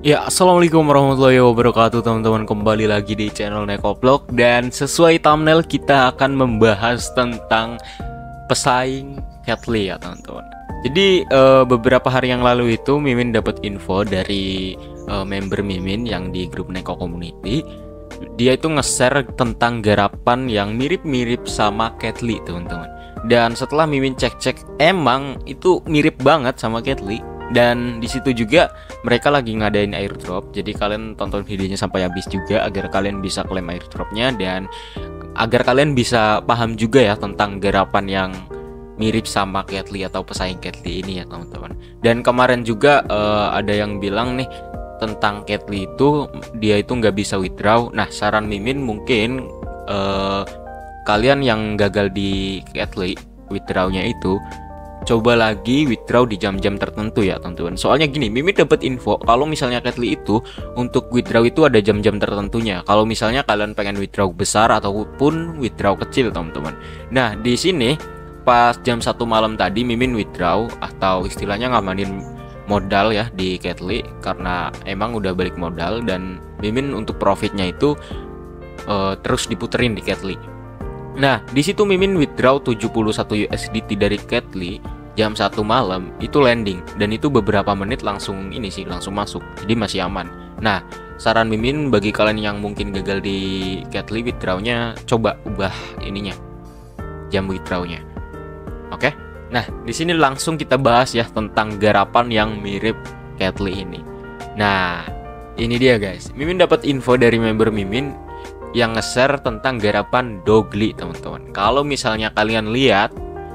Ya, assalamualaikum warahmatullahi wabarakatuh teman-teman, kembali lagi di channel Nekoblog. Dan sesuai thumbnail, kita akan membahas tentang pesaing Katli ya teman-teman. Jadi beberapa hari yang lalu itu Mimin dapat info dari member Mimin yang di grup Neko Community. Dia itu nge-share tentang garapan yang mirip-mirip sama Katli teman-teman. Dan setelah Mimin cek-cek, emang itu mirip banget sama Katli. Dan di situ juga mereka lagi ngadain airdrop. Jadi kalian tonton videonya sampai habis juga agar kalian bisa klaim airdropnya dan agar kalian bisa paham juga ya tentang garapan yang mirip sama Katli atau pesaing Katli ini ya teman-teman. Dan kemarin juga ada yang bilang nih tentang Katli itu dia itu nggak bisa withdraw. Nah, saran Mimin mungkin kalian yang gagal di Katli withdrawnya itu coba lagi withdraw di jam-jam tertentu ya teman-teman. Soalnya gini, Mimin dapat info kalau misalnya Katli itu untuk withdraw itu ada jam-jam tertentunya. Kalau misalnya kalian pengen withdraw besar ataupun withdraw kecil teman-teman. Nah, di sini pas jam 1 malam tadi Mimin withdraw atau istilahnya ngamanin modal ya di Katli karena emang udah balik modal, dan Mimin untuk profitnya itu terus diputerin di Katli. Nah, di situ Mimin withdraw 71 USDT dari Katli jam 1 malam, itu landing dan itu beberapa menit langsung langsung masuk. Jadi masih aman. Nah, saran Mimin bagi kalian yang mungkin gagal di Katli withdrawnya, coba ubah ininya, jam withdrawnya. Oke? Nah, di sini langsung kita bahas ya tentang garapan yang mirip Katli ini. Nah, ini dia guys. Mimin dapat info dari member Mimin yang nge-share tentang garapan Dogly teman-teman. Kalau misalnya kalian lihat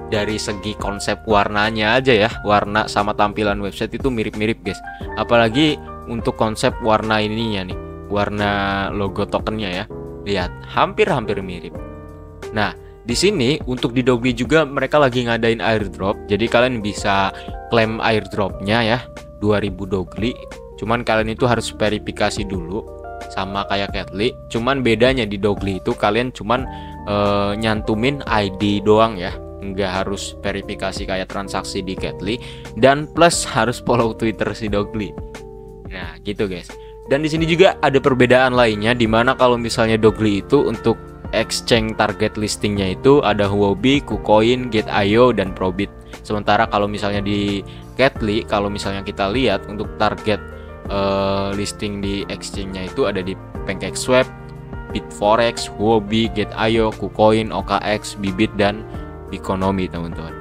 dari segi konsep warnanya aja ya, warna sama tampilan website itu mirip-mirip guys. Apalagi untuk konsep warna ininya nih, warna logo tokennya ya. Lihat, hampir-hampir mirip. Nah, di sini untuk di Dogly juga mereka lagi ngadain airdrop. Jadi kalian bisa klaim airdropnya ya, 2000 Dogly. Cuman kalian itu harus verifikasi dulu sama kayak Katli. Cuman bedanya di Dogly itu kalian cuman nyantumin ID doang ya, nggak harus verifikasi kayak transaksi di Katli, dan plus harus follow Twitter si Dogly. Nah gitu guys. Dan di sini juga ada perbedaan lainnya, dimana kalau misalnya Dogly itu untuk exchange target listingnya itu ada Huobi, KuCoin, Gate.io, dan Probit. Sementara kalau misalnya di Katli, kalau misalnya kita lihat untuk target listing di exchange-nya itu ada di PancakeSwap, Bitforex, Huobi, Gate.io, KuCoin, OKX, Bybit, dan Bikonomi teman-teman.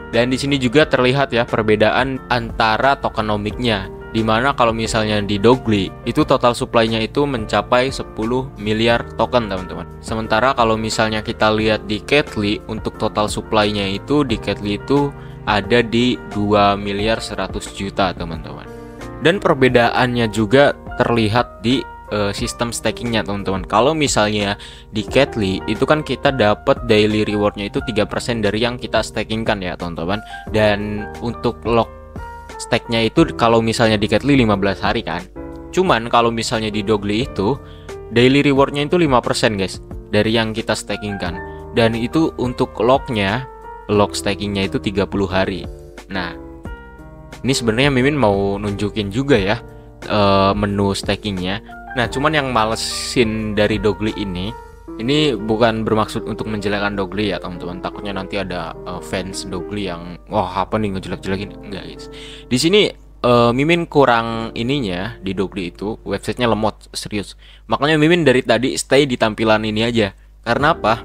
Dan di sini juga terlihat ya perbedaan antara tokenomiknya, dimana kalau misalnya di Dogly itu total supply-nya itu mencapai 10 miliar token teman-teman. Sementara kalau misalnya kita lihat di Katli, untuk total supply-nya itu di Katli itu ada di 2 miliar 100 juta teman-teman. Dan perbedaannya juga terlihat di sistem stakingnya teman-teman. Kalau misalnya di Katli itu kan kita dapat daily rewardnya itu 3% dari yang kita stakingkan ya teman-teman. Dan untuk lock stake-nya itu kalau misalnya di Katli 15 hari kan. Cuman kalau misalnya di Dogly itu daily rewardnya itu 5% guys dari yang kita stakingkan. Dan itu untuk locknya, lock stakingnya itu 30 hari. Nah, ini sebenarnya Mimin mau nunjukin juga ya menu stakingnya. Nah, cuman yang malesin dari Dogly ini bukan bermaksud untuk menjelekkan Dogly ya teman-teman. Takutnya nanti ada fans Dogly yang wah apa nih ngejelek-jelekin. Enggak guys. Di sini Mimin kurang ininya di Dogly itu websitenya lemot serius. Makanya Mimin dari tadi stay di tampilan ini aja. Karena apa?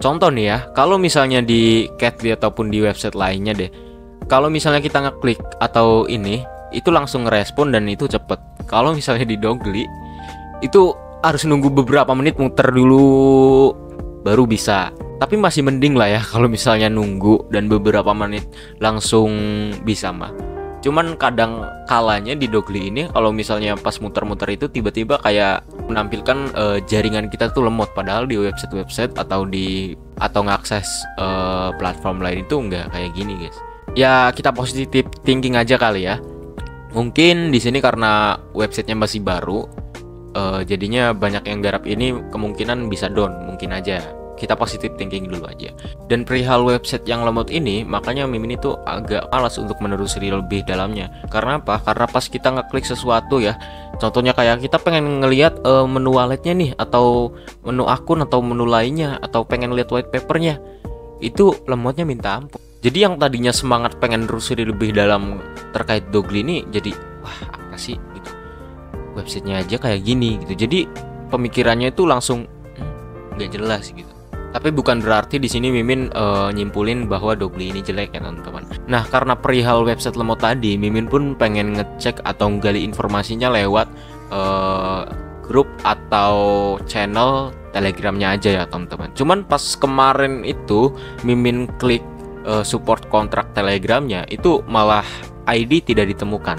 Contoh nih ya, kalau misalnya di Katli ataupun di website lainnya deh, kalau misalnya kita ngeklik atau ini, itu langsung ngerespon dan itu cepet. Kalau misalnya di Dogly, itu harus nunggu beberapa menit muter dulu baru bisa. Tapi masih mending lah ya kalau misalnya nunggu dan beberapa menit langsung bisa mah. Cuman kadang kalanya di Dogly ini kalau misalnya pas muter-muter itu tiba-tiba kayak menampilkan jaringan kita tuh lemot, padahal di website atau ngakses platform lain itu nggak kayak gini guys. Ya kita positif thinking aja kali ya. Mungkin di sini karena websitenya masih baru, jadinya banyak yang garap ini kemungkinan bisa down, mungkin aja kita positive thinking dulu aja. Dan perihal website yang lemot ini, makanya Mimin itu agak malas untuk menelusuri lebih dalamnya. Karena apa? Karena pas kita ngeklik sesuatu ya, contohnya kayak kita pengen ngelihat menu walletnya nih, atau menu akun, atau menu lainnya, atau pengen lihat white papernya, itu lemotnya minta ampun. Jadi yang tadinya semangat pengen nelusuri lebih dalam terkait Dogly ini, jadi wah apa sih gitu, websitenya aja kayak gini gitu. Jadi pemikirannya itu langsung nggak jelas gitu. Tapi bukan berarti di sini Mimin nyimpulin bahwa Dogly ini jelek ya teman-teman. Nah, karena perihal website lemot tadi, Mimin pun pengen ngecek atau nggali informasinya lewat grup atau channel Telegramnya aja ya teman-teman. Cuman pas kemarin itu Mimin klik support kontrak Telegramnya, itu malah ID tidak ditemukan.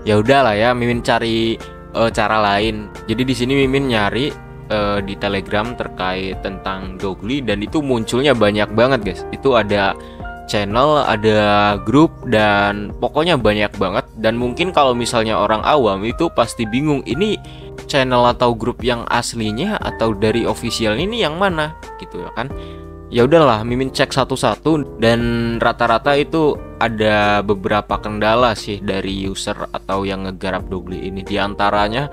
Ya udahlah ya, Mimin cari cara lain. Jadi di sini Mimin nyari di Telegram terkait tentang Dogly, dan itu munculnya banyak banget guys. Itu ada channel, ada grup, dan pokoknya banyak banget. Dan mungkin kalau misalnya orang awam itu pasti bingung, ini channel atau grup yang aslinya atau dari official ini yang mana gitu ya kan. Ya udahlah, Mimin cek satu-satu, dan rata-rata itu ada beberapa kendala sih dari user atau yang ngegarap Dogly ini. Di antaranya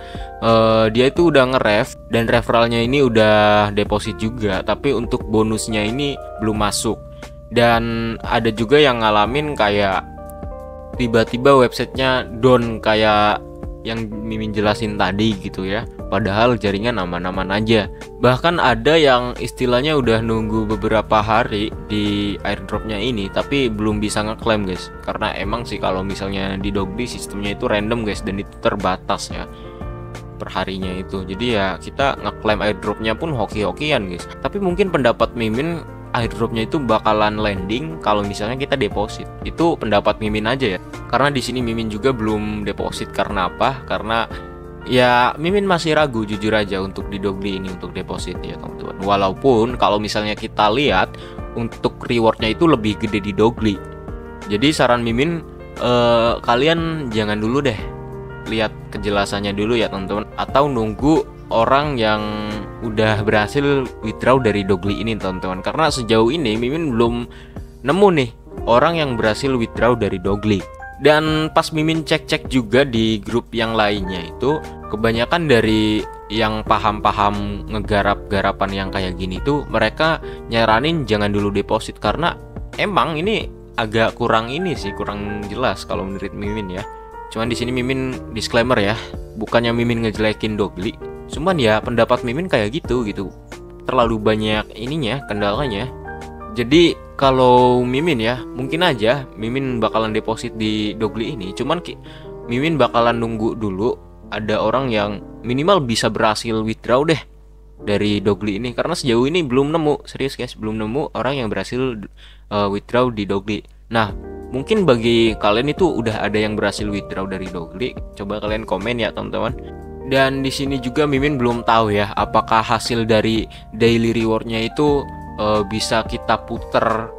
dia itu udah nge-ref, dan referralnya ini udah deposit juga, tapi untuk bonusnya ini belum masuk. Dan ada juga yang ngalamin kayak tiba-tiba websitenya down kayak yang Mimin jelasin tadi gitu ya, padahal jaringan aman-aman aja. Bahkan ada yang istilahnya udah nunggu beberapa hari di airdropnya ini tapi belum bisa ngeklaim guys. Karena emang sih kalau misalnya di Dogly sistemnya itu random guys, dan itu terbatas ya perharinya itu. Jadi ya kita ngeklaim airdropnya pun hoki-hokian guys. Tapi mungkin pendapat Mimin, airdropnya itu bakalan landing kalau misalnya kita deposit. Itu pendapat Mimin aja ya. Karena di sini Mimin juga belum deposit. Karena apa? Karena ya Mimin masih ragu jujur aja untuk di Dogly ini untuk deposit ya teman-teman. Walaupun kalau misalnya kita lihat untuk rewardnya itu lebih gede di Dogly. Jadi saran Mimin, kalian jangan dulu deh lihat kejelasannya dulu ya teman-teman, atau nunggu orang yang udah berhasil withdraw dari Dogly ini teman-teman. Karena sejauh ini Mimin belum nemu nih orang yang berhasil withdraw dari Dogly. Dan pas Mimin cek-cek juga di grup yang lainnya itu, kebanyakan dari yang paham-paham ngegarap-garapan yang kayak gini tuh mereka nyaranin jangan dulu deposit. Karena emang ini agak kurang ini sih, kurang jelas kalau menurut Mimin ya. Cuman di sini Mimin disclaimer ya, bukannya Mimin ngejelekin Dogly, cuman ya pendapat Mimin kayak gitu. Terlalu banyak ininya, kendalanya. Jadi kalau Mimin ya, mungkin aja Mimin bakalan deposit di Dogly ini. Cuman Mimin bakalan nunggu dulu ada orang yang minimal bisa berhasil withdraw deh dari Dogly ini. Karena sejauh ini belum nemu, serius guys, belum nemu orang yang berhasil withdraw di Dogly. Nah, mungkin bagi kalian itu udah ada yang berhasil withdraw dari Dogly, coba kalian komen ya teman-teman. Dan di sini juga Mimin belum tahu ya, apakah hasil dari daily rewardnya itu bisa kita puter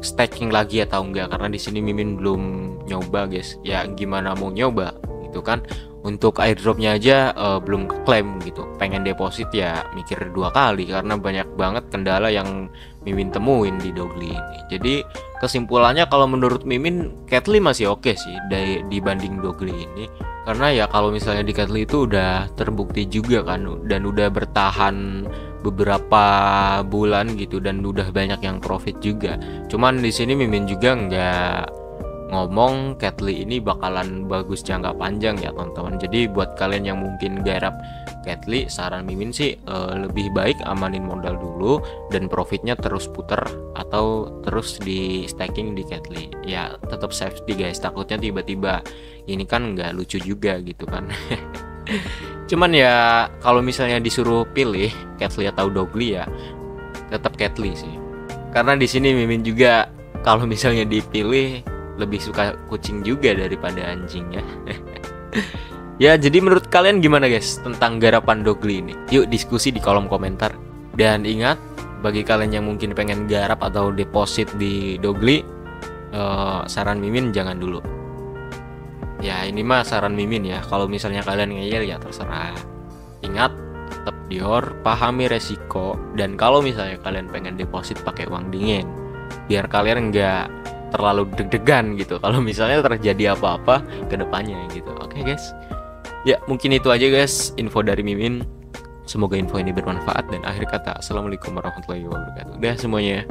staking lagi atau enggak. Karena di sini Mimin belum nyoba guys. Ya gimana mau nyoba gitu kan. Untuk airdropnya aja belum klaim gitu. Pengen deposit ya mikir dua kali, karena banyak banget kendala yang Mimin temuin di Dogly ini. Jadi kesimpulannya kalau menurut Mimin, Katly masih oke sih dibanding Dogly ini. Karena ya kalau misalnya di Katly itu udah terbukti juga kan, dan udah bertahan beberapa bulan gitu, dan udah banyak yang profit juga. Cuman di sini Mimin juga nggak ngomong Katly ini bakalan bagus jangka panjang ya teman-teman. Jadi buat kalian yang mungkin garap Katly, saran Mimin sih lebih baik amanin modal dulu dan profitnya terus puter atau terus di staking di Katly. Ya tetap safety guys, takutnya tiba-tiba ini kan nggak lucu juga gitu kan. Cuman ya kalau misalnya disuruh pilih Katly atau Dogly, ya tetap Katly sih. Karena di sini Mimin juga kalau misalnya dipilih lebih suka kucing juga daripada anjing ya. Ya jadi menurut kalian gimana guys tentang garapan Dogly ini? Yuk diskusi di kolom komentar. Dan ingat, bagi kalian yang mungkin pengen garap atau deposit di Dogly, saran Mimin jangan dulu. Ya ini mah saran Mimin ya. Kalau misalnya kalian ngeyel ya terserah. Ingat, tetap Dior, pahami resiko, dan kalau misalnya kalian pengen deposit pakai uang dingin, biar kalian nggak terlalu deg-degan gitu kalau misalnya terjadi apa-apa ke depannya gitu. Oke guys. Ya, mungkin itu aja guys info dari Mimin. Semoga info ini bermanfaat, dan akhir kata assalamualaikum warahmatullahi wabarakatuh. Udah semuanya.